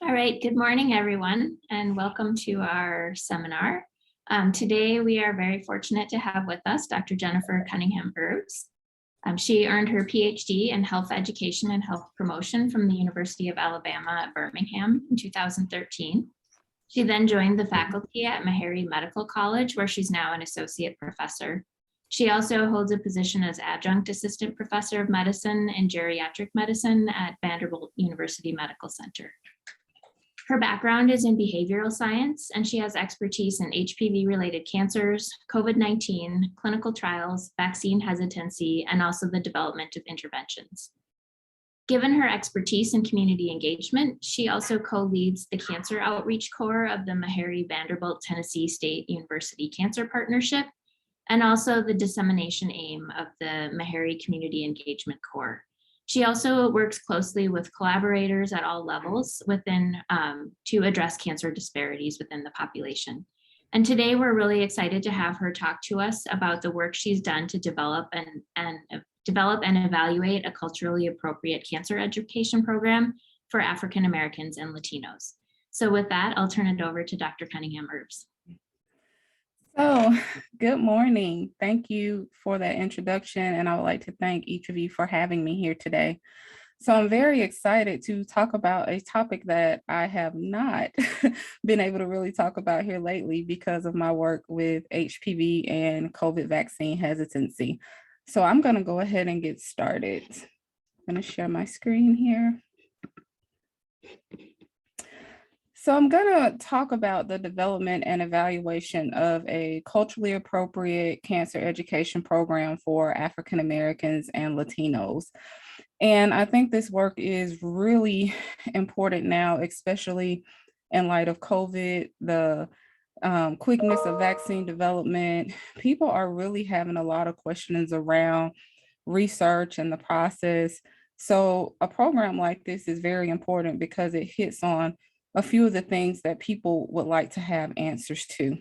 All right, good morning, everyone, and welcome to our seminar. Today, we are very fortunate to have with us Dr. Jennifer Cunningham Erves. She earned her PhD in health education and health promotion from the University of Alabama at Birmingham in 2013. She then joined the faculty at Meharry Medical College, where she's now an associate professor. She also holds a position as adjunct assistant professor of medicine and geriatric medicine at Vanderbilt University Medical Center. Her background is in behavioral science, and she has expertise in HPV-related cancers, COVID-19, clinical trials, vaccine hesitancy, and also the development of interventions. Given her expertise in community engagement, she also co-leads the Cancer Outreach Corps of the Meharry-Vanderbilt Tennessee State University Cancer Partnership, and also the dissemination aim of the Meharry Community Engagement Corps. She also works closely with collaborators at all levels within to address cancer disparities within the population. And today we're really excited to have her talk to us about the work she's done to develop and evaluate a culturally appropriate cancer education program for African Americans and Latinos. So with that, I'll turn it over to Dr. Cunningham Erves. So, good morning. Thank you for that introduction, and I would like to thank each of you for having me here today. So I'm very excited to talk about a topic that I have not been able to really talk about here lately because of my work with HPV and COVID vaccine hesitancy. So I'm going to go ahead and get started. I'm going to share my screen here. So I'm going to talk about the development and evaluation of a culturally appropriate cancer education program for African Americans and Latinos. And I think this work is really important now, especially in light of COVID, the quickness of vaccine development. People are really having a lot of questions around research and the process. So a program like this is very important because it hits on a few of the things that people would like to have answers to.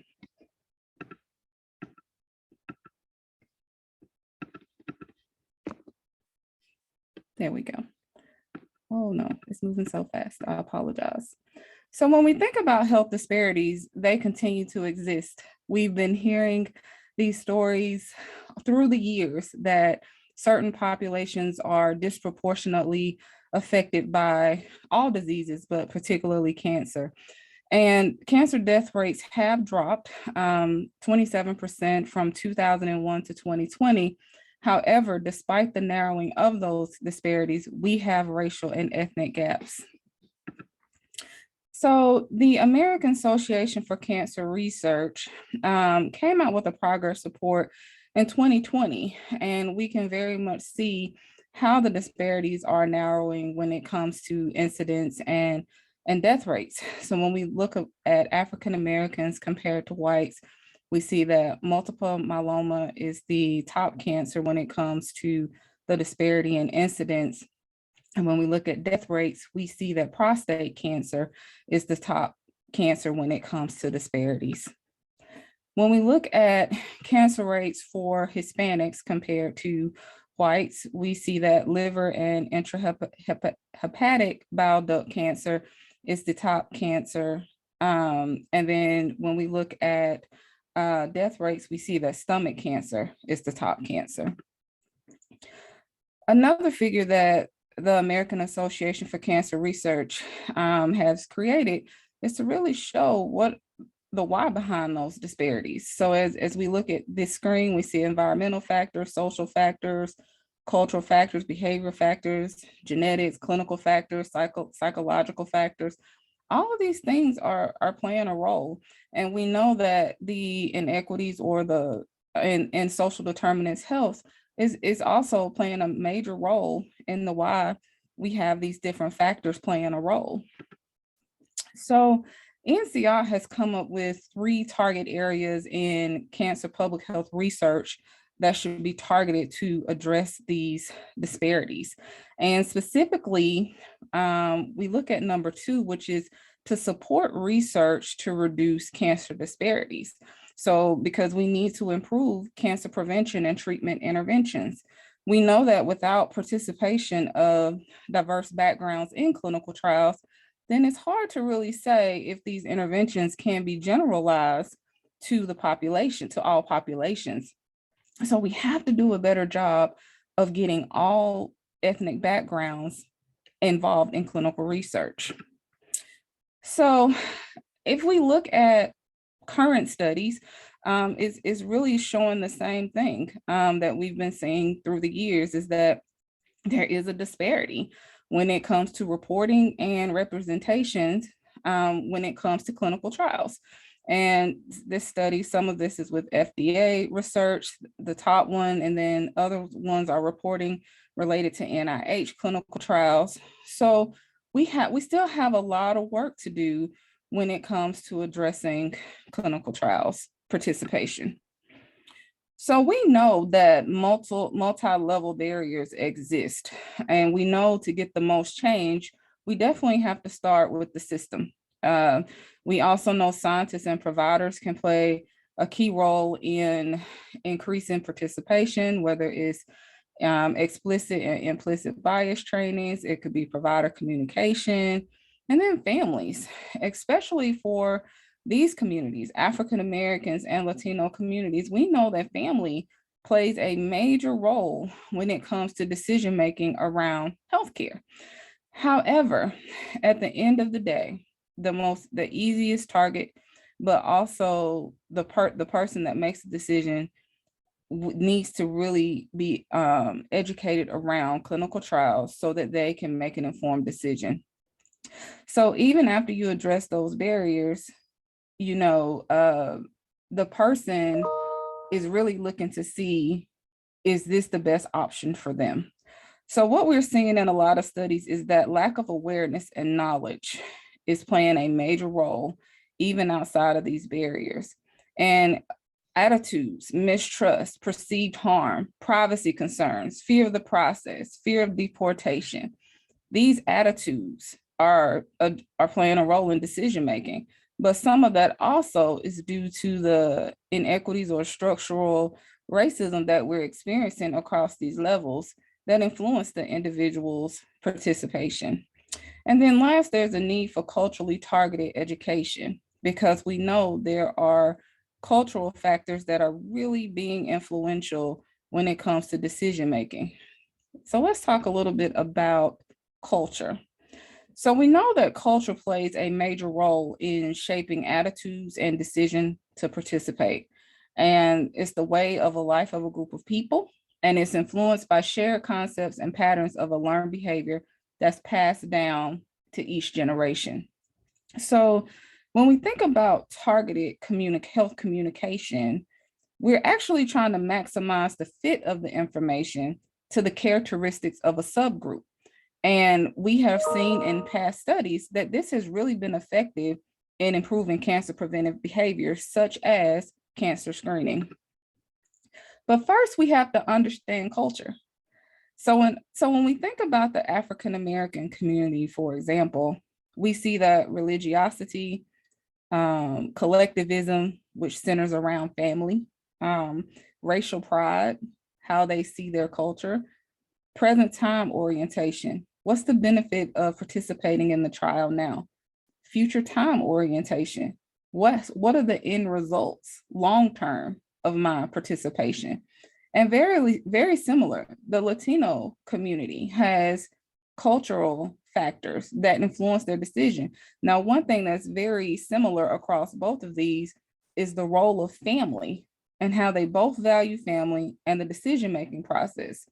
There we go. Oh no, it's moving so fast. I apologize. So when we think about health disparities, they continue to exist. We've been hearing these stories through the years that certain populations are disproportionately affected by all diseases, but particularly cancer. And cancer death rates have dropped 27% from 2001 to 2020. However, despite the narrowing of those disparities, we have racial and ethnic gaps. So the American Association for Cancer Research came out with a progress report in 2020, and we can very much see how the disparities are narrowing when it comes to incidence and death rates. So when we look at African Americans compared to whites, we see that multiple myeloma is the top cancer when it comes to the disparity in incidence. And when we look at death rates, we see that prostate cancer is the top cancer when it comes to disparities. When we look at cancer rates for Hispanics compared to whites, we see that liver and intrahepatic bile duct cancer is the top cancer. And then when we look at death rates, we see that stomach cancer is the top cancer. Another figure that the American Association for Cancer Research has created is to really show what the why behind those disparities. So as we look at this screen, we see environmental factors, social factors, cultural factors, behavior factors, genetics, clinical factors, psychological factors. All of these things are playing a role. And we know that the inequities or the in social determinants health is also playing a major role in the why we have these different factors playing a role. So NCR has come up with 3 target areas in cancer public health research that should be targeted to address these disparities. And specifically, we look at number 2, which is to support research to reduce cancer disparities. So because we need to improve cancer prevention and treatment interventions. We know that without participation of diverse backgrounds in clinical trials, then it's hard to really say if these interventions can be generalized to the population, to all populations. So we have to do a better job of getting all ethnic backgrounds involved in clinical research. So if we look at current studies, is really showing the same thing that we've been seeing through the years, is that there is a disparity when it comes to reporting and representations when it comes to clinical trials. And this study, some of this is with FDA research, the top one, and then other ones are reporting related to NIH clinical trials. So we still have a lot of work to do when it comes to addressing clinical trials participation. So we know that multi-level barriers exist, and we know to get the most change, we definitely have to start with the system. We also know scientists and providers can play a key role in increasing participation, whether it's explicit and implicit bias trainings, it could be provider communication, and then families, especially for these communities, African Americans and Latino communities. We know that family plays a major role when it comes to decision-making around healthcare. However, at the end of the day, the easiest target, but also the person that makes the decision needs to really be educated around clinical trials so that they can make an informed decision. So even after you address those barriers, the person is really looking to see, is this the best option for them? So what we're seeing in a lot of studies is that lack of awareness and knowledge is playing a major role, even outside of these barriers. And attitudes, mistrust, perceived harm, privacy concerns, fear of the process, fear of deportation. These attitudes are playing a role in decision-making, but some of that also is due to the inequities or structural racism that we're experiencing across these levels that influence the individual's participation. And then last, there's a need for culturally targeted education, because we know there are cultural factors that are really being influential when it comes to decision making. So let's talk a little bit about culture. So we know that culture plays a major role in shaping attitudes and decision to participate. And it's the way of a life of a group of people, and it's influenced by shared concepts and patterns of a learned behavior that's passed down to each generation. So when we think about targeted health communication, we're actually trying to maximize the fit of the information to the characteristics of a subgroup. And we have seen in past studies that this has really been effective in improving cancer preventive behaviors, such as cancer screening. But first, we have to understand culture. So when we think about the African American community, for example, we see that religiosity, collectivism, which centers around family, racial pride, how they see their culture, present time orientation. What's the benefit of participating in the trial now? Future time orientation. What are the end results long term of my participation? And very, very similar, the Latino community has cultural factors that influence their decision. Now, one thing that's very similar across both of these is the role of family and how they both value family and the decision-making process.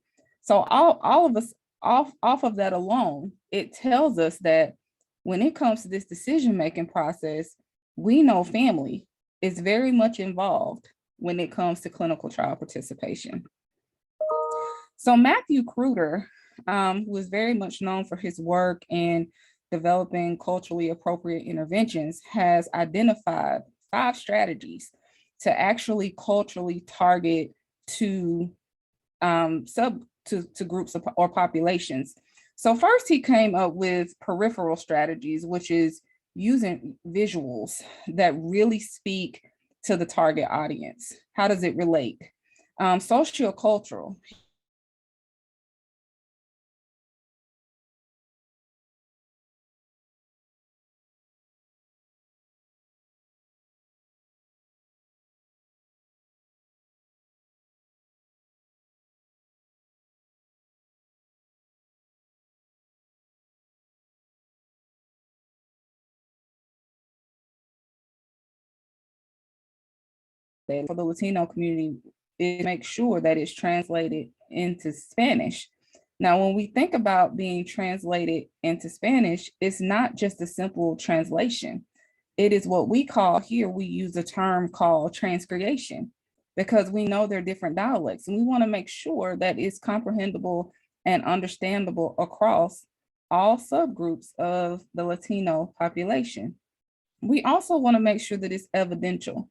So all of us, off of that alone, it tells us that when it comes to this decision-making process, we know family is very much involved when it comes to clinical trial participation. So Matthew Kruger, who is very much known for his work in developing culturally appropriate interventions, has identified 5 strategies to actually culturally target to groups or populations. So first he came up with peripheral strategies, which is using visuals that really speak to the target audience. How does it relate? Sociocultural. for the Latino community is make sure that it's translated into Spanish. Now, when we think about being translated into Spanish, it's not just a simple translation. It is what we call here, we use a term called transcreation, because we know they're different dialects and we want to make sure that it's comprehensible and understandable across all subgroups of the Latino population. We also want to make sure that it's evidential.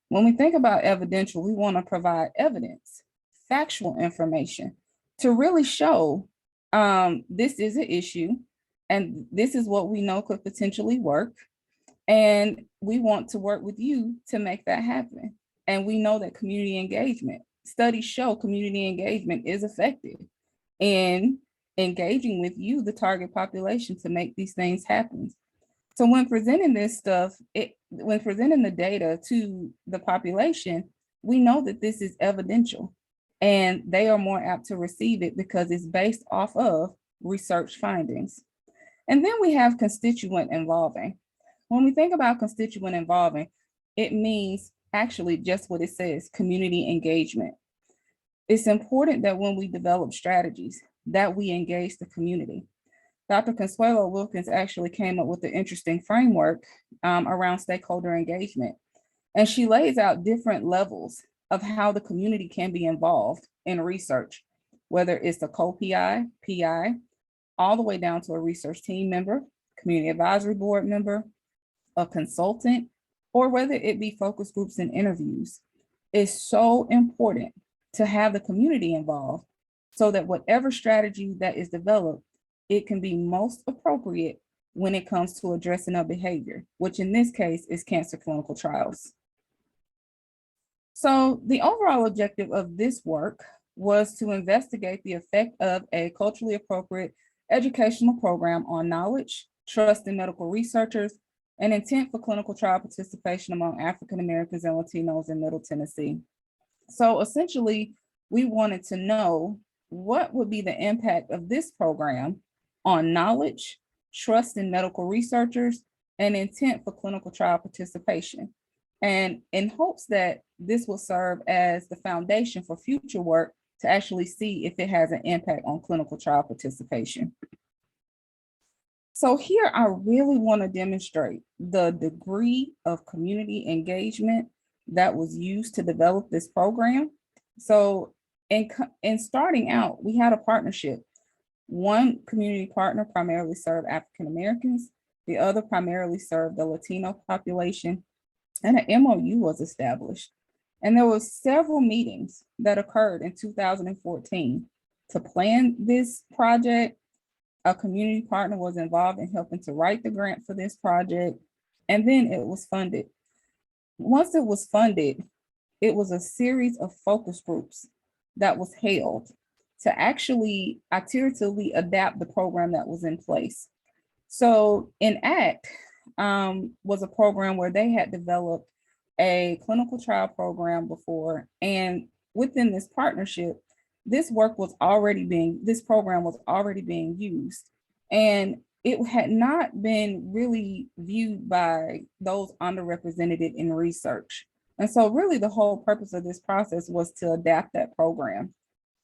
When we think about evidential, we want to provide evidence, factual information to really show this is an issue and this is what we know could potentially work. And we want to work with you to make that happen. And we know that community engagement, studies show community engagement is effective in engaging with you, the target population, to make these things happen. So when presenting this stuff, when presenting the data to the population, we know that this is evidential and they are more apt to receive it because it's based off of research findings. And then we have constituent involving. When we think about constituent involving, it means actually just what it says, community engagement. It's important that when we develop strategies that we engage the community. Dr. Consuelo Wilkins actually came up with an interesting framework around stakeholder engagement. And she lays out different levels of how the community can be involved in research, whether it's a co-PI, PI, all the way down to a research team member, community advisory board member, a consultant, or whether it be focus groups and interviews. It's so important to have the community involved so that whatever strategy that is developed, it can be most appropriate when it comes to addressing a behavior, which in this case is cancer clinical trials. So the overall objective of this work was to investigate the effect of a culturally appropriate educational program on knowledge, trust in medical researchers, and intent for clinical trial participation among African Americans and Latinos in Middle Tennessee. So essentially, we wanted to know what would be the impact of this program on knowledge, trust in medical researchers, and intent for clinical trial participation. And in hopes that this will serve as the foundation for future work to actually see if it has an impact on clinical trial participation. So here I really want to demonstrate the degree of community engagement that was used to develop this program. So in starting out, we had a partnership. One community partner primarily served African Americans, the other primarily served the Latino population, and an MOU was established. And there were several meetings that occurred in 2014 to plan this project. A community partner was involved in helping to write the grant for this project, and then it was funded. Once it was funded, it was a series of focus groups that was held to actually iteratively adapt the program that was in place. So ENACT was a program where they had developed a clinical trial program before, and within this partnership, this program was already being used, and it had not been really viewed by those underrepresented in research. And so really the whole purpose of this process was to adapt that program.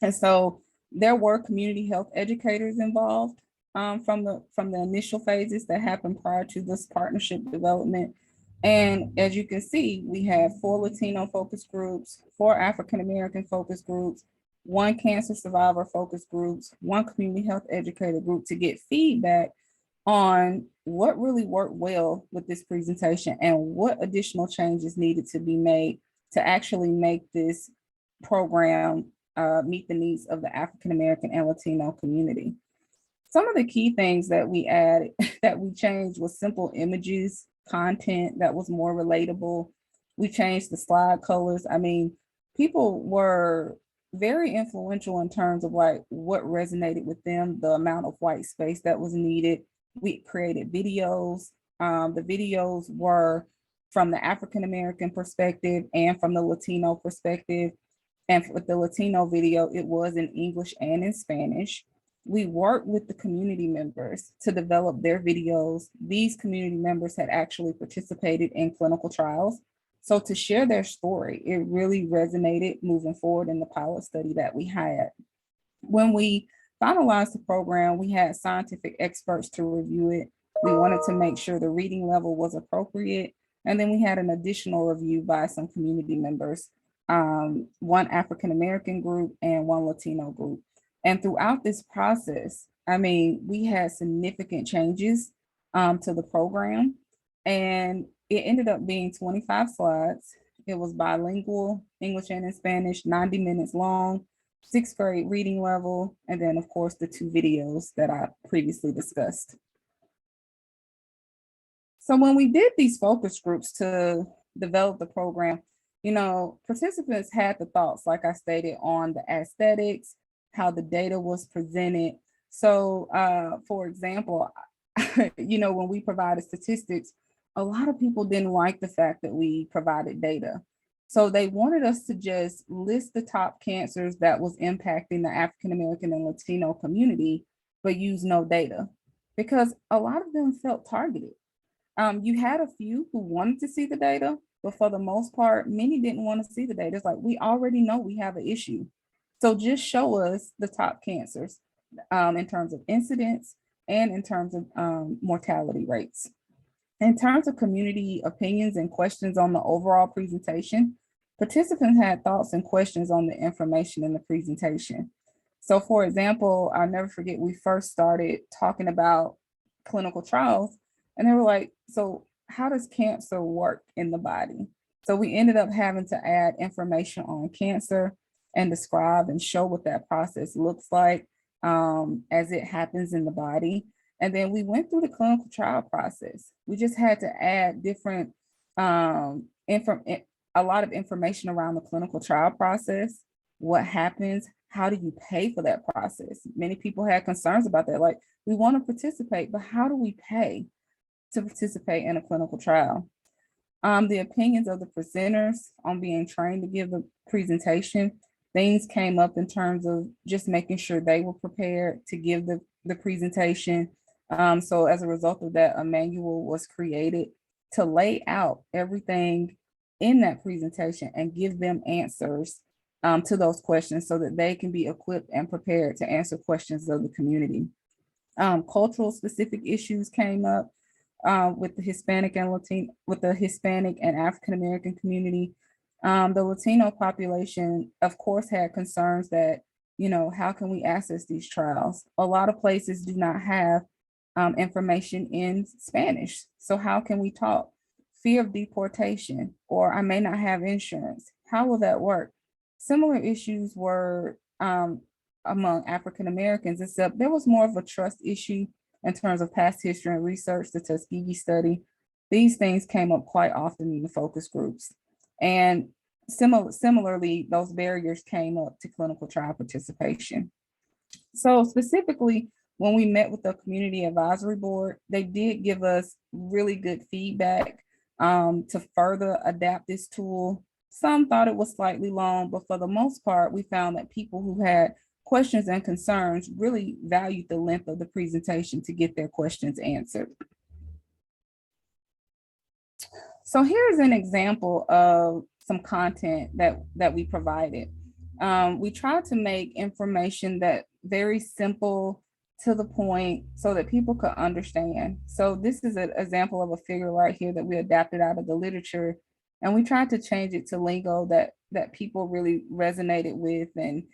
And so there were community health educators involved from the initial phases that happened prior to this partnership development. And as you can see, we have 4 Latino focus groups, 4 African American focus groups, 1 cancer survivor focus groups, 1 community health educator group to get feedback on what really worked well with this presentation and what additional changes needed to be made to actually make this program meet the needs of the African American and Latino community. Some of the key things that we added, that we changed, was simple images, content that was more relatable. We changed the slide colors. I mean, people were very influential in terms of like what resonated with them, the amount of white space that was needed. We created videos. The videos were from the African American perspective and from the Latino perspective. And with the Latino video, it was in English and in Spanish. We worked with the community members to develop their videos. These community members had actually participated in clinical trials. So to share their story, it really resonated moving forward in the pilot study that we had. When we finalized the program, we had scientific experts to review it. We wanted to make sure the reading level was appropriate. And then we had an additional review by some community members, one African-American group and one Latino group. And throughout this process, I mean, we had significant changes to the program, and it ended up being 25 slides. It was bilingual, English and in Spanish, 90 minutes long, 6th grade reading level, and then of course the 2 videos that I previously discussed. So when we did these focus groups to develop the program, you know, participants had the thoughts, like I stated, on the aesthetics, how the data was presented. So for example, you know, when we provided statistics, a lot of people didn't like the fact that we provided data. So they wanted us to just list the top cancers that was impacting the African-American and Latino community, but use no data, because a lot of them felt targeted. You had a few who wanted to see the data, but for the most part, many didn't want to see the data. It's like, we already know we have an issue. So just show us the top cancers in terms of incidence and in terms of mortality rates. In terms of community opinions and questions on the overall presentation, participants had thoughts and questions on the information in the presentation. So for example, I'll never forget, we first started talking about clinical trials, and they were like, so how does cancer work in the body? So we ended up having to add information on cancer and describe and show what that process looks like as it happens in the body. And then we went through the clinical trial process. We just had to add different, a lot of information around the clinical trial process. What happens? How do you pay for that process? Many people had concerns about that. Like, we want to participate, but how do we pay to participate in a clinical trial? The opinions of the presenters on being trained to give the presentation, things came up in terms of just making sure they were prepared to give the presentation. So as a result of that, a manual was created to lay out everything in that presentation and give them answers to those questions so that they can be equipped and prepared to answer questions of the community. Cultural specific issues came up with the Hispanic and African-American community. The Latino population, of course, had concerns that, you know, how can we access these trials? A lot of places do not have information in Spanish. So how can we talk? Fear of deportation, or I may not have insurance. How will that work? Similar issues were among African Americans, except there was more of a trust issue in terms of past history and research, the Tuskegee study. These things came up quite often in the focus groups. And similarly, those barriers came up to clinical trial participation. So specifically, when we met with the community advisory board, they did give us really good feedback to further adapt this tool. Some thought it was slightly long, but for the most part, we found that people who had questions and concerns really valued the length of the presentation to get their questions answered. So here's an example of some content that we provided. We tried to make information that very simple, to the point, so that people could understand. So this is an example of a figure right here that we adapted out of the literature, and we tried to change it to lingo that people really resonated with and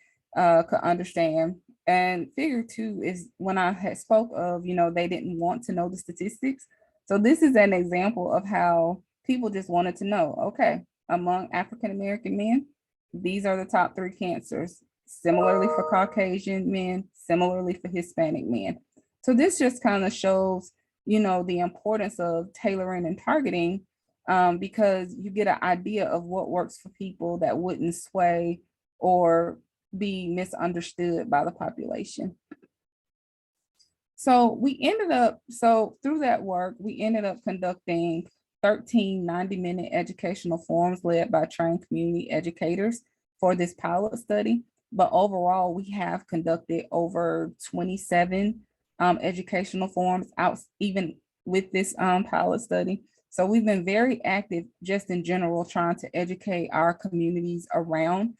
could understand. And figure 2 is when I had spoke of, you know, they didn't want to know the statistics. So this is an example of how people just wanted to know, okay, among African-American men, these are the top 3 cancers. Similarly for Caucasian men, similarly for Hispanic men. So this just kind of shows, you know, the importance of tailoring and targeting, because you get an idea of what works for people that wouldn't sway or be misunderstood by the population. So through that work, we ended up conducting 13 90-minute educational forums led by trained community educators for this pilot study. But overall, we have conducted over 27 educational forums out, even with this pilot study. So we've been very active just in general, trying to educate our communities around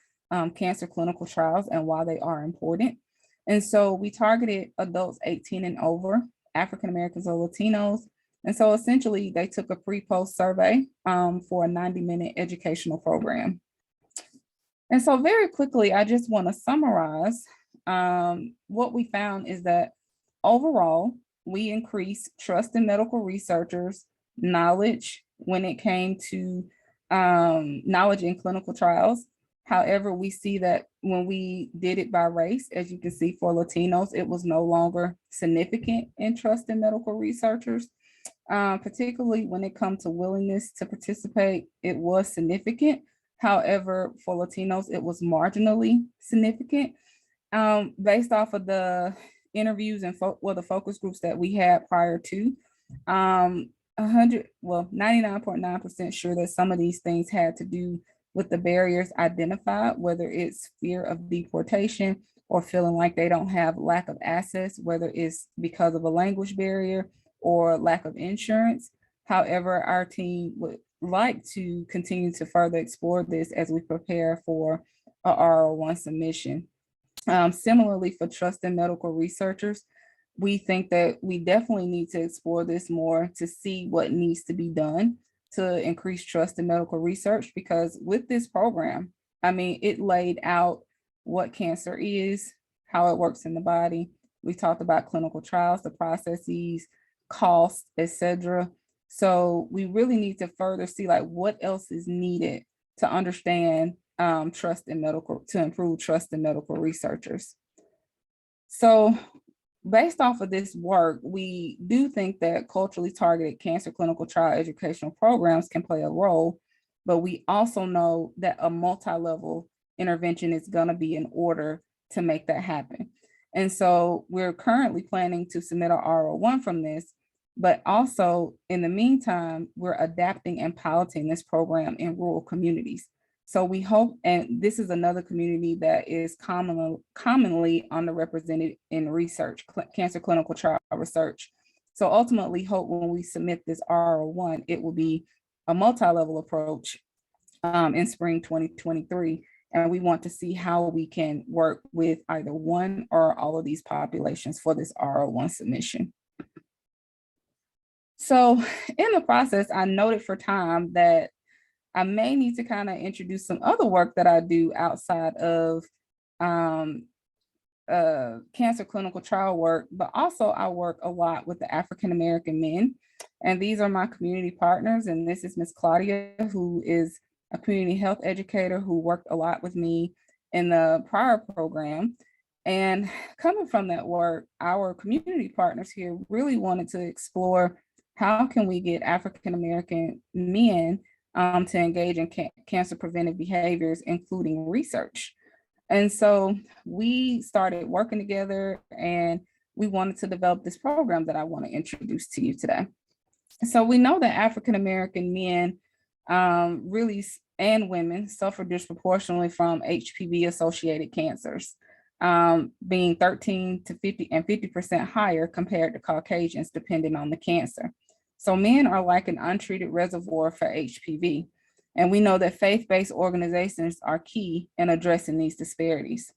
cancer clinical trials and why they are important. And so we targeted adults 18 and over, African Americans or Latinos. And so essentially they took a pre-post survey for a 90-minute educational program. And so very quickly, I just want to summarize what we found is that overall, we increased trust in medical researchers, knowledge when it came to knowledge in clinical trials. However, we see that when we did it by race, as you can see for Latinos, it was no longer significant in trust in medical researchers. Particularly when it comes to willingness to participate, it was significant. However, for Latinos, it was marginally significant. Based off of the interviews and the focus groups that we had prior to, 99.9% sure that some of these things had to do with the barriers identified, whether it's fear of deportation or feeling like they don't have lack of access, whether it's because of a language barrier or lack of insurance. However, our team would like to continue to further explore this as we prepare for a R01 submission. Similarly, for trust in medical researchers, we think that we definitely need to explore this more to see what needs to be done to increase trust in medical research, because with this program, I mean, it laid out what cancer is, how it works in the body. We talked about clinical trials, the processes, costs, etc. So we really need to further see like what else is needed to understand trust in medical, to improve trust in medical researchers. So based off of this work, we do think that culturally targeted cancer clinical trial educational programs can play a role, but we also know that a multi-level intervention is going to be in order to make that happen. And so we're currently planning to submit our R01 from this, but also in the meantime, we're adapting and piloting this program in rural communities. So we hope, and this is another community that is commonly underrepresented in research, cancer clinical trial research. So ultimately hope when we submit this R01, it will be a multi-level approach in spring 2023. And we want to see how we can work with either one or all of these populations for this R01 submission. So in the process, I noted for time that I may need to kind of introduce some other work that I do outside of cancer clinical trial work, but also I work a lot with the African American men. And these are my community partners. And this is Miss Claudia, who is a community health educator who worked a lot with me in the prior program. And coming from that work, our community partners here really wanted to explore how can we get African American men to engage in cancer preventive behaviors, including research. And so we started working together and we wanted to develop this program that I want to introduce to you today. So we know that African American men really, and women, suffer disproportionately from HPV associated cancers, being 13 to 50% higher compared to Caucasians, depending on the cancer. So men are like an untreated reservoir for HPV. And we know that faith-based organizations are key in addressing these disparities.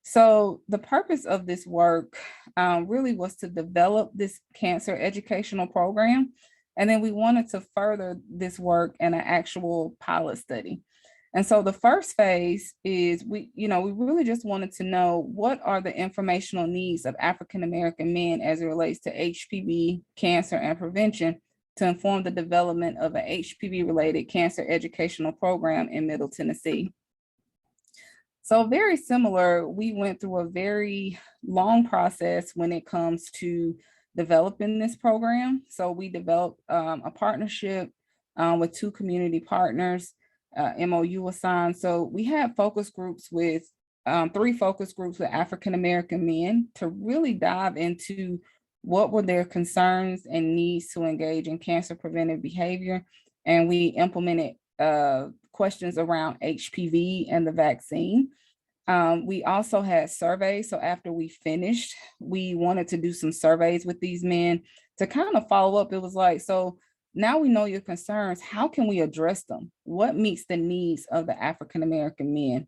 So the purpose of this work really was to develop this cancer educational program. And then we wanted to further this work in an actual pilot study. And so the first phase is we really just wanted to know what are the informational needs of African American men as it relates to HPV, cancer, and prevention to inform the development of an HPV-related cancer educational program in Middle Tennessee. So very similar, we went through a very long process when it comes to developing this program. So we developed a partnership with 2 community partners, MOU was signed. So we had focus groups with 3 focus groups with African American men to really dive into what were their concerns and needs to engage in cancer preventive behavior. And we implemented questions around HPV and the vaccine. We also had surveys. So after we finished, we wanted to do some surveys with these men to kind of follow up. It was like, so Now we know your concerns. How can we address them? What meets the needs of the African American men?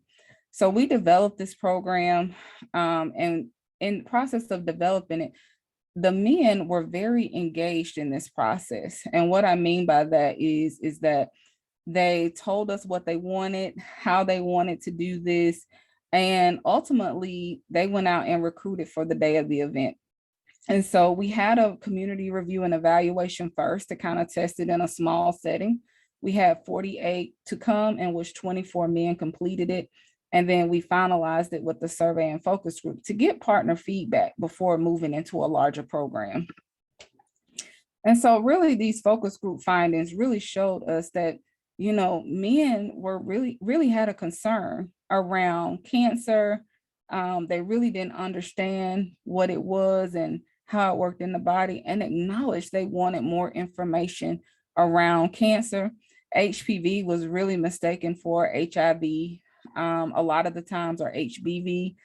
So we developed this program, and in the process of developing it, the men were very engaged in this process. And what I mean by that is that they told us what they wanted, how they wanted to do this, and ultimately they went out and recruited for the day of the event. And so we had a community review and evaluation first to kind of test it in a small setting. We had 48 to come, in which 24 men completed it. And then we finalized it with the survey and focus group to get partner feedback before moving into a larger program. And so really these focus group findings really showed us that, men were really had a concern around cancer. They really didn't understand what it was and how it worked in the body, and acknowledged they wanted more information around cancer. HPV was really mistaken for HIV, a lot of the times, or HBV.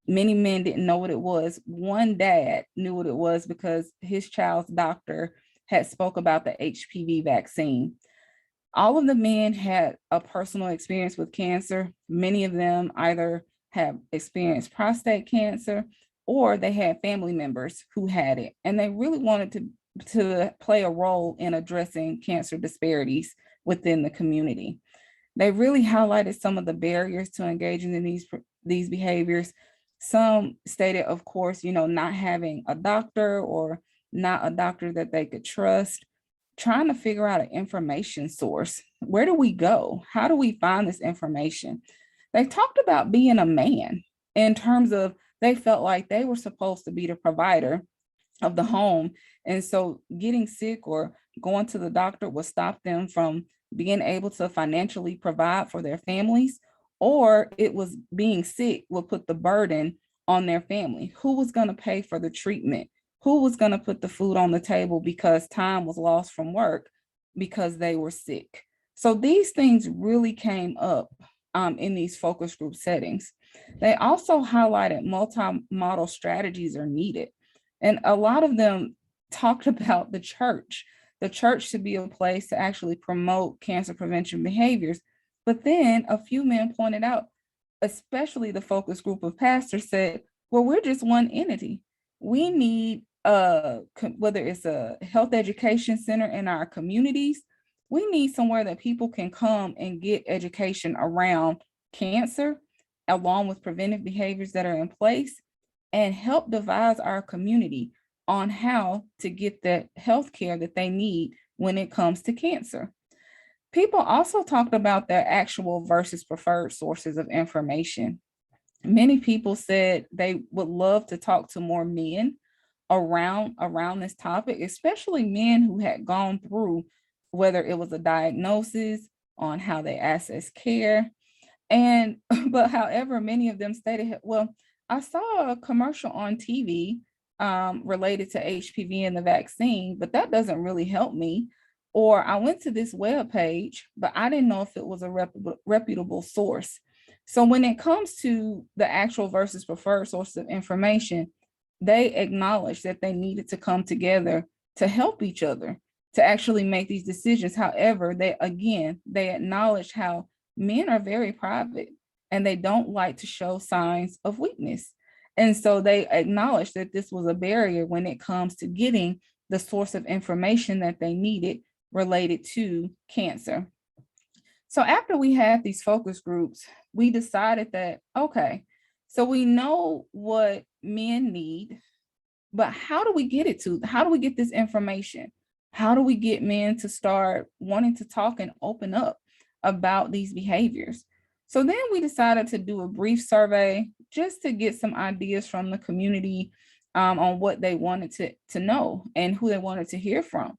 Many men didn't know what it was. One dad knew what it was because his child's doctor had spoke about the HPV vaccine. All of the men had a personal experience with cancer. Many of them either have experienced prostate cancer or they had family members who had it. And they really wanted to play a role in addressing cancer disparities within the community. They really highlighted some of the barriers to engaging in these behaviors. Some stated, of course, not having a doctor or not a doctor that they could trust, trying to figure out an information source. Where do we go? How do we find this information? They talked about being a man in terms of they felt like they were supposed to be the provider of the home. And so getting sick or going to the doctor would stop them from being able to financially provide for their families, or it was being sick would put the burden on their family. Who was going to pay for the treatment? Who was going to put the food on the table because time was lost from work because they were sick? So these things really came up in these focus group settings. They also highlighted multi-model strategies are needed. And a lot of them talked about the church should be a place to actually promote cancer prevention behaviors. But then a few men pointed out, especially the focus group of pastors said, well, we're just one entity. We need whether it's a health education center in our communities, we need somewhere that people can come and get education around cancer, along with preventive behaviors that are in place, and help devise our community on how to get that health care that they need when it comes to cancer. People also talked about their actual versus preferred sources of information. Many people said they would love to talk to more men around this topic, especially men who had gone through, whether it was a diagnosis on how they access care. But however, many of them stated, well, I saw a commercial on TV related to HPV and the vaccine, but that doesn't really help me. Or I went to this web page, but I didn't know if it was a reputable source. So when it comes to the actual versus preferred source of information, they acknowledged that they needed to come together to help each other to actually make these decisions. However, they acknowledged how men are very private and they don't like to show signs of weakness. And so they acknowledged that this was a barrier when it comes to getting the source of information that they needed related to cancer. So after we had these focus groups, we decided that, okay, so we know what men need, but how do we get this information? How do we get men to start wanting to talk and open up about these behaviors? So then we decided to do a brief survey just to get some ideas from the community on what they wanted to know and who they wanted to hear from.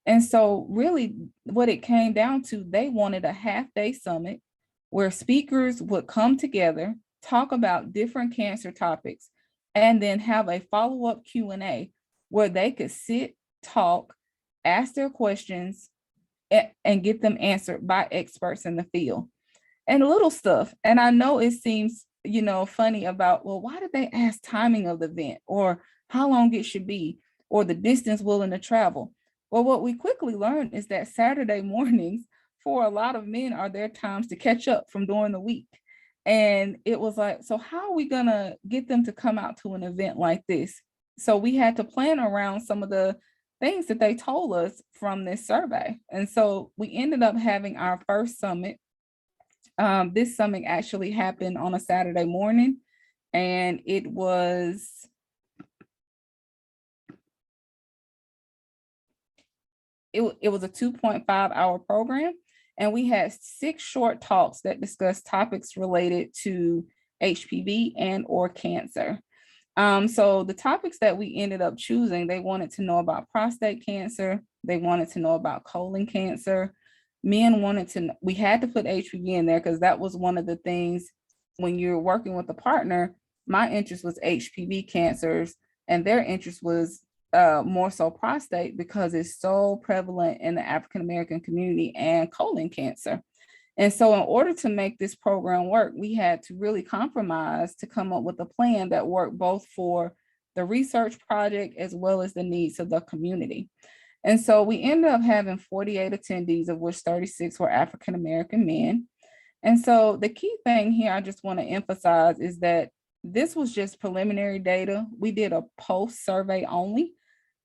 And so really what it came down to, they wanted a half-day summit where speakers would come together, talk about different cancer topics, and then have a follow-up Q&A where they could sit, talk, ask their questions, and get them answered by experts in the field. And little stuff. And I know it seems, funny about, well, why did they ask timing of the event or how long it should be or the distance willing to travel? Well, what we quickly learned is that Saturday mornings for a lot of men are their times to catch up from during the week. And it was like, so how are we gonna get them to come out to an event like this? So we had to plan around some of the things that they told us from this survey. And so we ended up having our first summit. This summit actually happened on a Saturday morning, and it was a 2.5-hour program, and we had 6 short talks that discussed topics related to HPV and or cancer. So the topics that we ended up choosing, they wanted to know about prostate cancer. They wanted to know about colon cancer. Men wanted to, we had to put HPV in there because that was one of the things when you're working with a partner. My interest was HPV cancers, and their interest was more so prostate because it's so prevalent in the African-American community, and colon cancer. And so in order to make this program work, we had to really compromise to come up with a plan that worked both for the research project as well as the needs of the community. And so we ended up having 48 attendees, of which 36 were African-American men. And so the key thing here I just want to emphasize is that this was just preliminary data. We did a post survey only.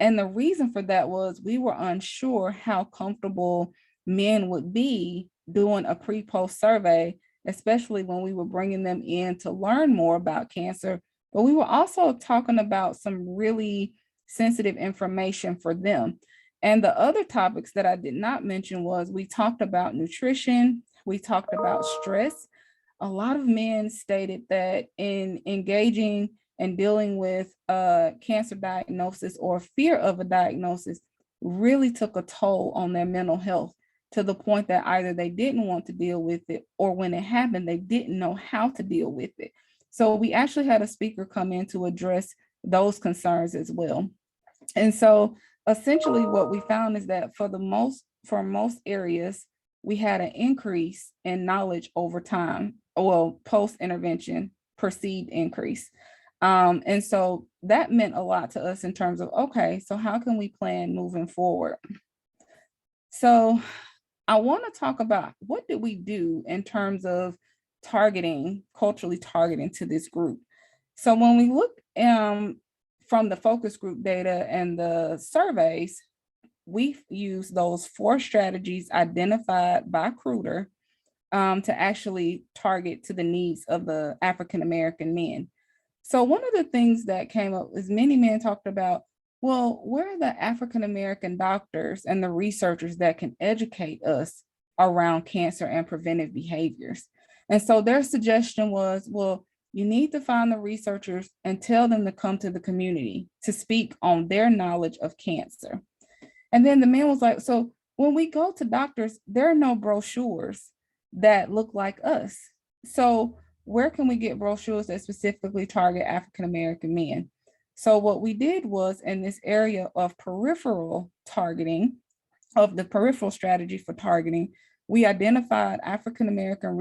And the reason for that was we were unsure how comfortable men would be doing a pre-post survey, especially when we were bringing them in to learn more about cancer. But we were also talking about some really sensitive information for them. And the other topics that I did not mention was we talked about nutrition, we talked about stress. A lot of men stated that in engaging and dealing with cancer diagnosis or fear of a diagnosis really took a toll on their mental health, to the point that either they didn't want to deal with it, or when it happened, they didn't know how to deal with it. So we actually had a speaker come in to address those concerns as well. And so essentially what we found is that for most areas, we had an increase in knowledge over time, well, post-intervention, perceived increase. And so that meant a lot to us in terms of, okay, so how can we plan moving forward? So I want to talk about what did we do in terms of culturally targeting to this group. So when we look from the focus group data and the surveys, we've used those 4 strategies identified by Kruger to actually target to the needs of the African-American men. So one of the things that came up is many men talked about, well, where are the African-American doctors and the researchers that can educate us around cancer and preventive behaviors? And so their suggestion was, well, you need to find the researchers and tell them to come to the community to speak on their knowledge of cancer. And then the man was like, so when we go to doctors, there are no brochures that look like us. So where can we get brochures that specifically target African-American men? So what we did was, in this area of peripheral targeting, of the peripheral strategy for targeting, we identified African-American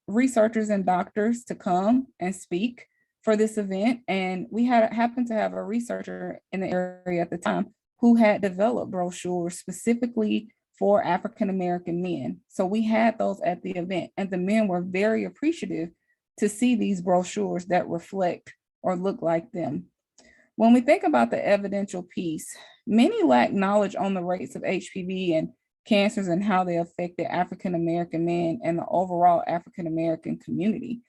researchers and doctors to come and speak for this event. And we happened to have a researcher in the area at the time who had developed brochures specifically for African-American men. So we had those at the event, and the men were very appreciative to see these brochures that reflect or look like them. When we think about the evidential piece, many lack knowledge on the rates of HPV and cancers and how they affected African-American men and the overall African-American community.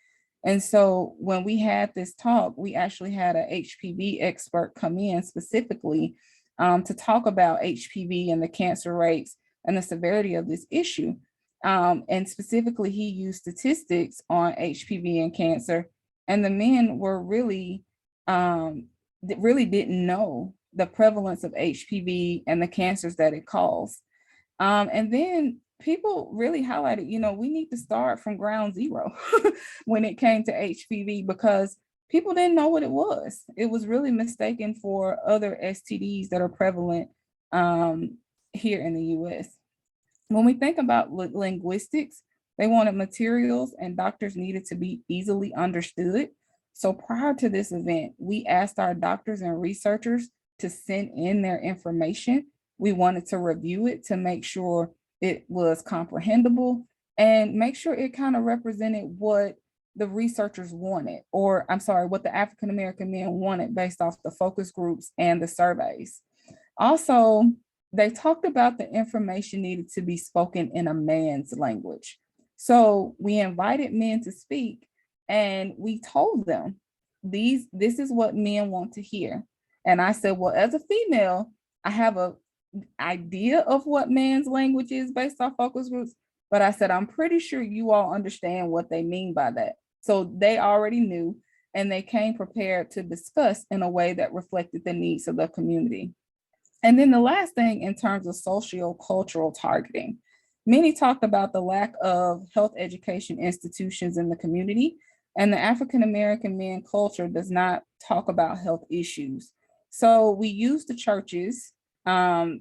And so when we had this talk, we actually had an HPV expert come in specifically to talk about HPV and the cancer rates and the severity of this issue. And specifically, he used statistics on HPV and cancer, and the men were really didn't know the prevalence of HPV and the cancers that it caused. And then people really highlighted, we need to start from ground zero when it came to HPV, because people didn't know what it was. It was really mistaken for other STDs that are prevalent here in the US. When we think about linguistics, they wanted materials and doctors needed to be easily understood. So prior to this event, we asked our doctors and researchers to send in their information We wanted to review it to make sure it was comprehensible and make sure it kind of represented what the researchers wanted, or I'm sorry, what the African American men wanted based off the focus groups and the surveys. Also, they talked about the information needed to be spoken in a man's language. So we invited men to speak and we told them, this is what men want to hear. And I said, well, as a female, I have a idea of what man's language is based off focus groups, but I said, I'm pretty sure you all understand what they mean by that. So they already knew, and they came prepared to discuss in a way that reflected the needs of the community. And then the last thing, in terms of socio-cultural targeting, many talked about the lack of health education institutions in the community, and the African American man culture does not talk about health issues. So we use the churches to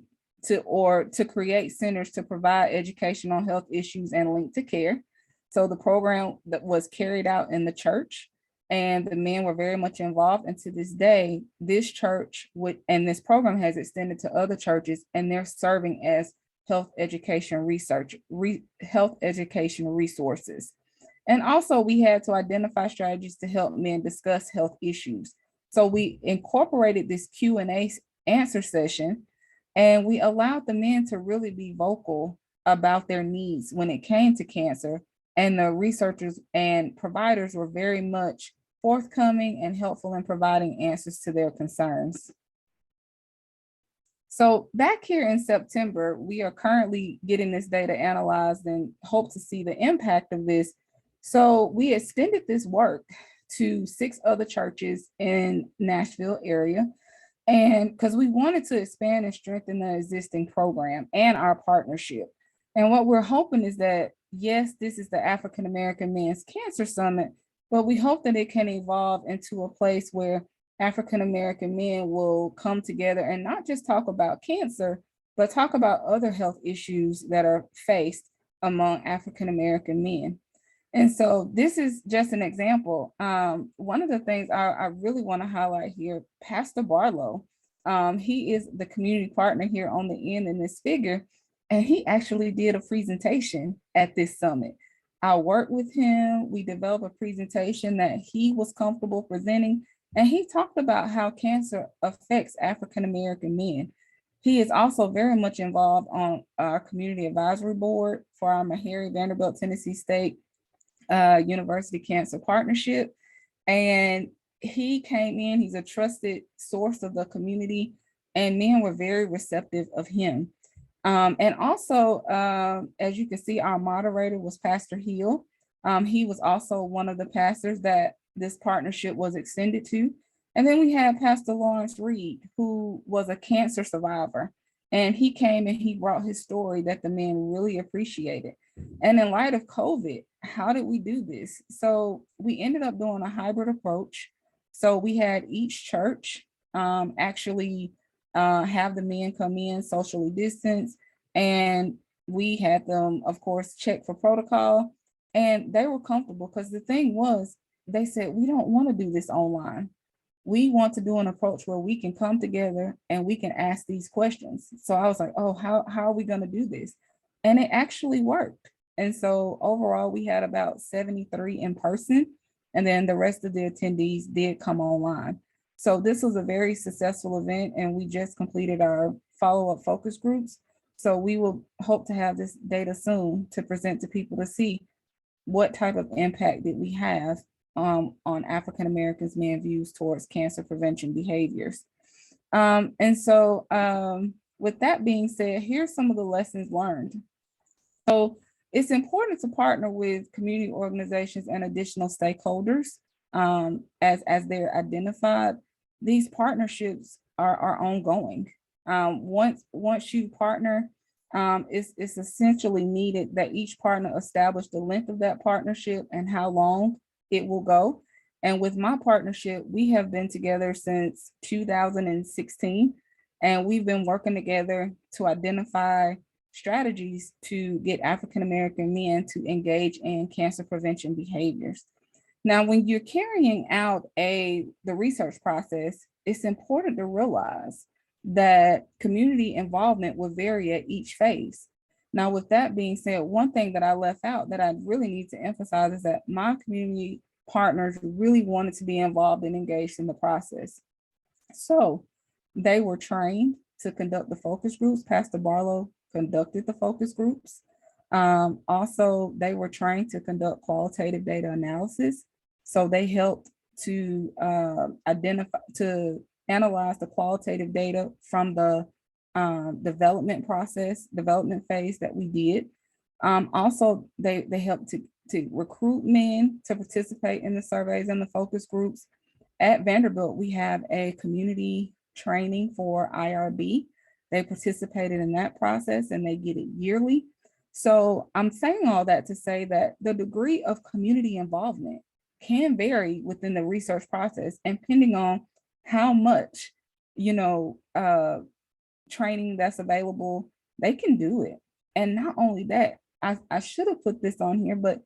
create centers to provide education on health issues and link to care. So the program that was carried out in the church, and the men were very much involved. And to this day, this church and this program has extended to other churches, and they're serving as health education resources. And also we had to identify strategies to help men discuss health issues. So we incorporated this Q&A answer session, and we allowed the men to really be vocal about their needs when it came to cancer. And the researchers and providers were very much forthcoming and helpful in providing answers to their concerns. So back here in September, we are currently getting this data analyzed and hope to see the impact of this. So we extended this work to 6 other churches in Nashville area, and because we wanted to expand and strengthen the existing program and our partnership. And what we're hoping is that, yes, this is the African American Men's Cancer Summit, but we hope that it can evolve into a place where African American men will come together and not just talk about cancer, but talk about other health issues that are faced among African American men. And so this is just an example. One of the things I really want to highlight here, Pastor Barlow, he is the community partner here on the end in this figure, and he actually did a presentation at this summit. I worked with him. We developed a presentation that he was comfortable presenting, and he talked about how cancer affects African American men. He is also very much involved on our community advisory board for our Meharry-Vanderbilt Tennessee State University Cancer Partnership. And he came in, he's a trusted source of the community, and men were very receptive of him. And also, as you can see, our moderator was Pastor Hill. He was also one of the pastors that this partnership was extended to. And then we had Pastor Lawrence Reed, who was a cancer survivor. And he came and he brought his story that the men really appreciated. And in light of COVID, how did we do this? So we ended up doing a hybrid approach. So we had each church actually have the men come in socially distanced, and we had them, of course, check for protocol, and they were comfortable because the thing was, they said, we don't want to do this online. We want to do an approach where we can come together and we can ask these questions. So I was like, oh, how are we going to do this? And it actually worked. And so overall, we had about 73 in person, and then the rest of the attendees did come online. So this was a very successful event, and we just completed our follow-up focus groups. So we will hope to have this data soon to present to people to see what type of impact did we have on African Americans' men views towards cancer prevention behaviors. And so with that being said, here's some of the lessons learned. So it's important to partner with community organizations and additional stakeholders as they're identified. These partnerships are ongoing. Once you partner, it's essentially needed that each partner establish the length of that partnership and how long it will go. And with my partnership, we have been together since 2016, and we've been working together to identify strategies to get African American men to engage in cancer prevention behaviors. Now, when you're carrying out the research process, it's important to realize that community involvement would vary at each phase. Now, with that being said, one thing that I left out that I really need to emphasize is that my community partners really wanted to be involved and engaged in the process. So they were trained to conduct the focus groups. Pastor Barlow conducted the focus groups. Also, they were trained to conduct qualitative data analysis. So they helped to analyze the qualitative data from the development phase that we did. Also, they helped to recruit men to participate in the surveys and the focus groups. At Vanderbilt, we have a community training for IRB. They participated in that process and they get it yearly. So I'm saying all that to say that the degree of community involvement can vary within the research process, and depending on how much, training that's available, they can do it. And not only that, I should have put this on here, but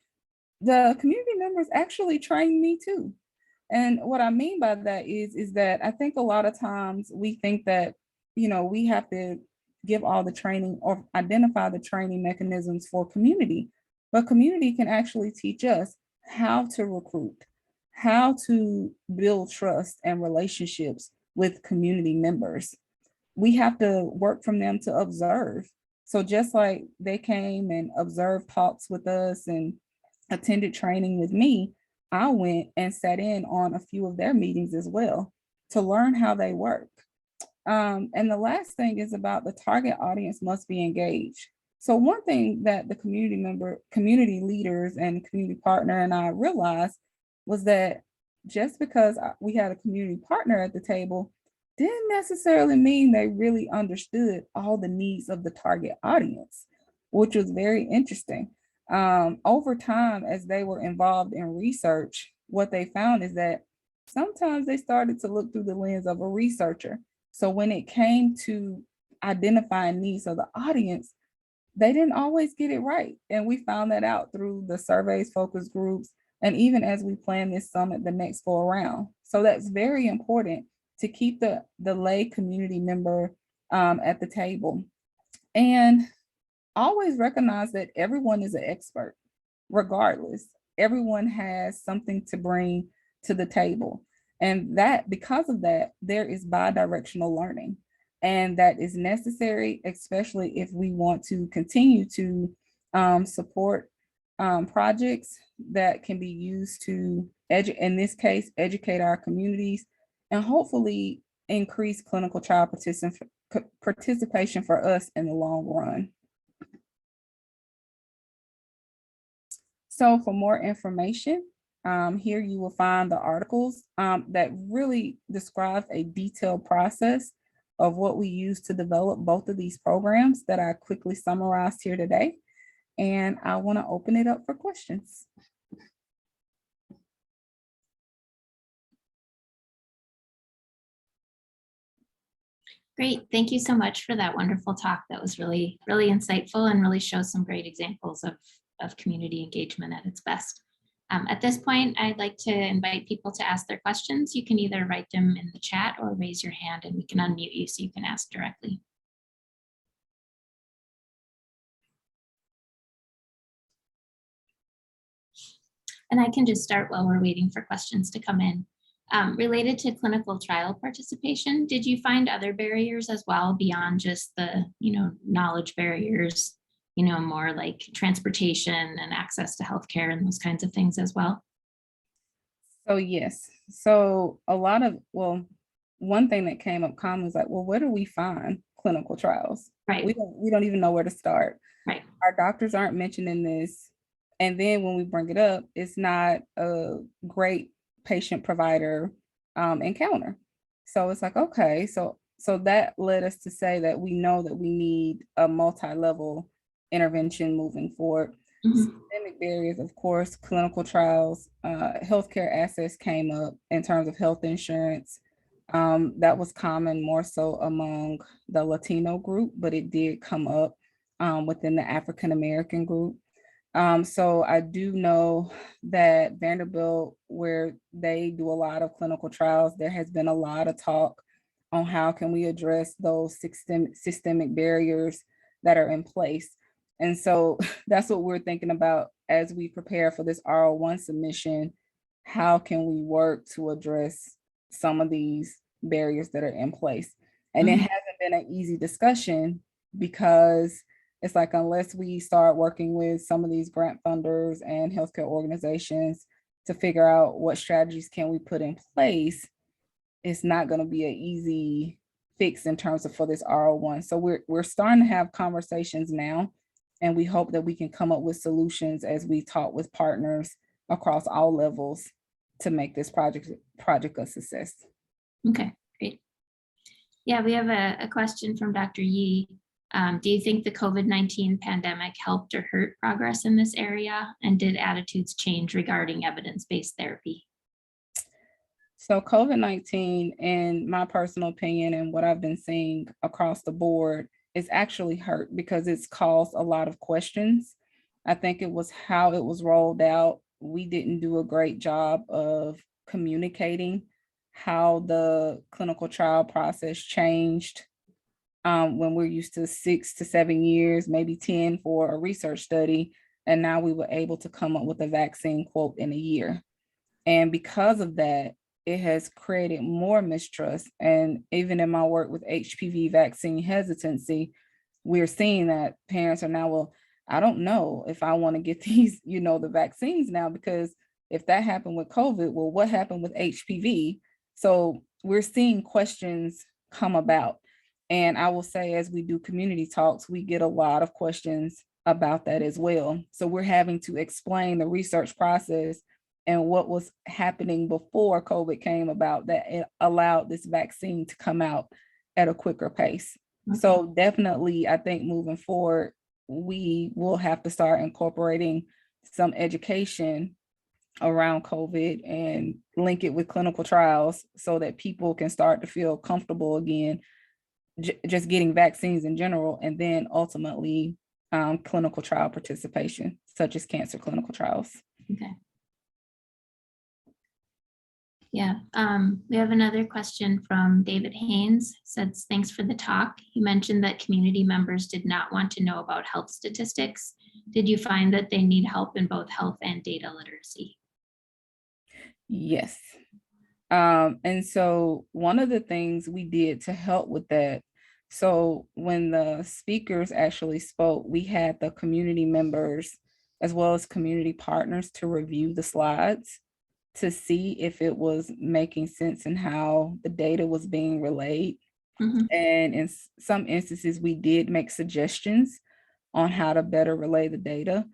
the community members actually trained me too. And what I mean by that is that I think a lot of times we think that, we have to give all the training or identify the training mechanisms for community, but community can actually teach us how to recruit, how to build trust and relationships with community members. We have to work from them to observe. So just like they came and observed talks with us and attended training with me, I went and sat in on a few of their meetings as well to learn how they work. And the last thing is about the target audience must be engaged. So one thing that the community leaders and community partner and I realized was that just because we had a community partner at the table didn't necessarily mean they really understood all the needs of the target audience, which was very interesting. Over time, as they were involved in research, what they found is that sometimes they started to look through the lens of a researcher. So when it came to identifying needs of the audience, they didn't always get it right. And we found that out through the surveys, focus groups, and even as we plan this summit, the next go around. So that's very important to keep the lay community member at the table. And always recognize that everyone is an expert, regardless. Everyone has something to bring to the table. And that because of that, there is bi-directional learning. And that is necessary, especially if we want to continue to support projects that can be used to, in this case, educate our communities and hopefully increase clinical trial participation for us in the long run. So for more information, here you will find the articles that really describe a detailed process of what we use to develop both of these programs that I quickly summarized here today. And I want to open it up for questions. Great. Thank you so much for that wonderful talk. That was really, really insightful and really shows some great examples of community engagement at its best. At this point, I'd like to invite people to ask their questions. You can either write them in the chat or raise your hand and we can unmute you so you can ask directly. And I can just start while we're waiting for questions to come in. Related to clinical trial participation, did you find other barriers as well beyond just the, knowledge barriers, more like transportation and access to healthcare and those kinds of things as well? So yes, so one thing that came up common was like, well, where do we find clinical trials? Right. We don't even know where to start. Right. Our doctors aren't mentioning this. And then when we bring it up, it's not a great patient provider encounter. So it's like, okay, so that led us to say that we know that we need a multi-level intervention moving forward. Mm-hmm. Systemic barriers, of course, clinical trials, healthcare access came up in terms of health insurance. That was common more so among the Latino group, but it did come up within the African American group. So I do know that Vanderbilt, where they do a lot of clinical trials, there has been a lot of talk on how can we address those systemic barriers that are in place. And so that's what we're thinking about as we prepare for this R01 submission. How can we work to address some of these barriers that are in place? And it hasn't been an easy discussion because it's like, unless we start working with some of these grant funders and healthcare organizations to figure out what strategies can we put in place, it's not going to be an easy fix in terms of for this R01. So we're starting to have conversations now, and we hope that we can come up with solutions as we talk with partners across all levels to make this project a success. Okay, great. Yeah, we have a question from Dr. Yee. Do you think the COVID-19 pandemic helped or hurt progress in this area? And did attitudes change regarding evidence-based therapy? So COVID-19, in my personal opinion and what I've been seeing across the board, is actually hurt because it's caused a lot of questions. I think it was how it was rolled out. We didn't do a great job of communicating how the clinical trial process changed when we're used to 6 to 7 years, maybe 10 for a research study. And now we were able to come up with a vaccine quote in a year. And because of that, it has created more mistrust. And even in my work with HPV vaccine hesitancy, we're seeing that parents are now, well, I don't know if I want to get these, the vaccines now, because if that happened with COVID, well, what happened with HPV? So we're seeing questions come about. And I will say, as we do community talks, we get a lot of questions about that as well. So we're having to explain the research process and what was happening before COVID came about that it allowed this vaccine to come out at a quicker pace. Okay. So definitely, I think moving forward, we will have to start incorporating some education around COVID and link it with clinical trials so that people can start to feel comfortable again, just getting vaccines in general, and then ultimately clinical trial participation, such as cancer clinical trials. Okay. Yeah, we have another question from David Haynes. Says, thanks for the talk. You mentioned that community members did not want to know about health statistics. Did you find that they need help in both health and data literacy? Yes. And so one of the things we did to help with that, so when the speakers actually spoke, we had the community members as well as community partners to review the slides to see if it was making sense and how the data was being relayed. Mm-hmm. And in some instances, we did make suggestions on how to better relay the data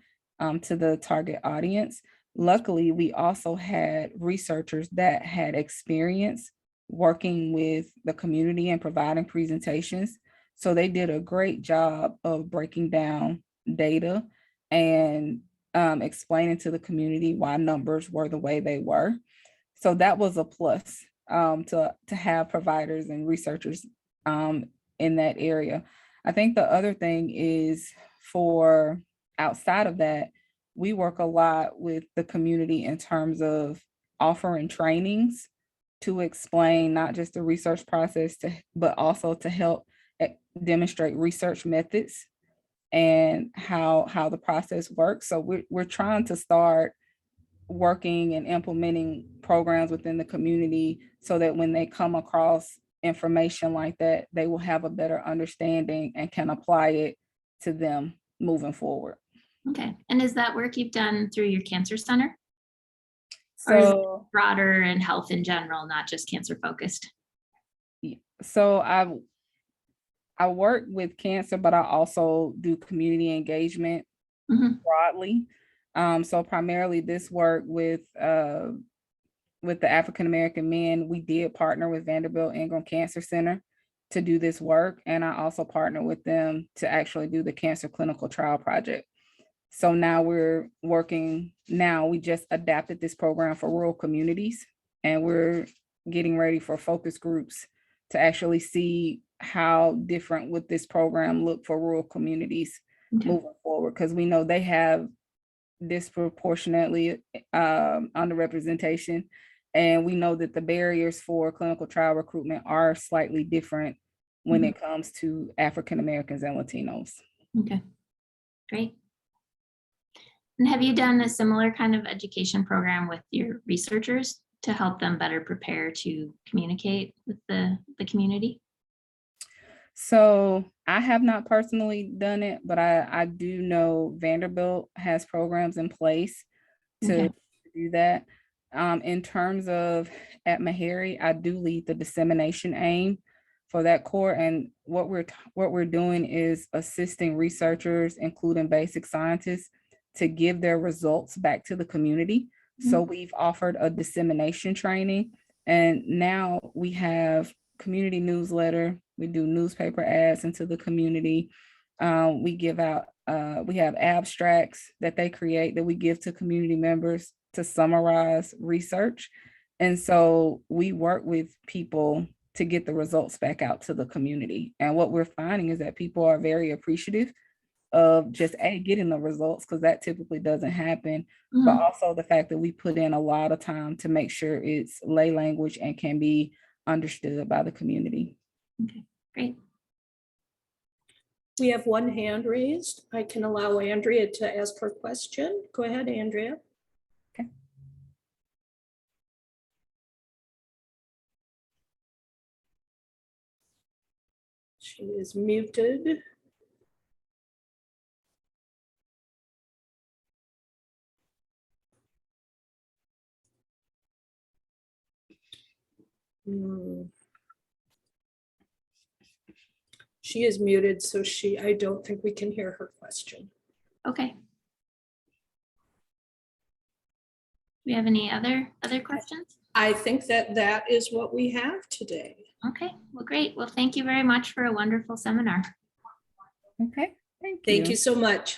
to the target audience. Luckily, we also had researchers that had experience working with the community and providing presentations. So they did a great job of breaking down data and explaining to the community why numbers were the way they were. So that was a plus to have providers and researchers in that area. I think the other thing is, for outside of that, we work a lot with the community in terms of offering trainings to explain not just the research process, but also to help demonstrate research methods and how the process works. So we're trying to start working and implementing programs within the community so that when they come across information like that, they will have a better understanding and can apply it to them moving forward. Okay. And is that work you've done through your cancer center? So, or is it broader and health in general, not just cancer focused? So I work with cancer, but I also do community engagement broadly. So primarily this work with the African American men, we did partner with Vanderbilt Ingram Cancer Center to do this work. And I also partner with them to actually do the cancer clinical trial project. So now we just adapted this program for rural communities, and we're getting ready for focus groups to actually see how different would this program look for rural communities moving forward, because we know they have disproportionately underrepresentation And we know that the barriers for clinical trial recruitment are slightly different when it comes to African Americans and Latinos. Okay, great. And have you done a similar kind of education program with your researchers to help them better prepare to communicate with the community? So I have not personally done it, but I do know Vanderbilt has programs in place to do that. In terms of at Meharry, I do lead the dissemination aim for that core. And what we're doing is assisting researchers, including basic scientists, to give their results back to the community. So we've offered a dissemination training, and now we have community newsletter. We do newspaper ads into the community. We give out, we have abstracts that they create that we give to community members to summarize research. And so we work with people to get the results back out to the community. And what we're finding is that people are very appreciative of just getting the results, because that typically doesn't happen, but also the fact that we put in a lot of time to make sure it's lay language and can be understood by the community. Okay, great. We have one hand raised. I can allow Andrea to ask her question. Go ahead, Andrea. Okay. She is muted. She is muted, so I don't think we can hear her question. Okay. Do we have any other questions? I think that is what we have today. Okay, well, great. Well, thank you very much for a wonderful seminar. Okay, thank you. Thank you so much.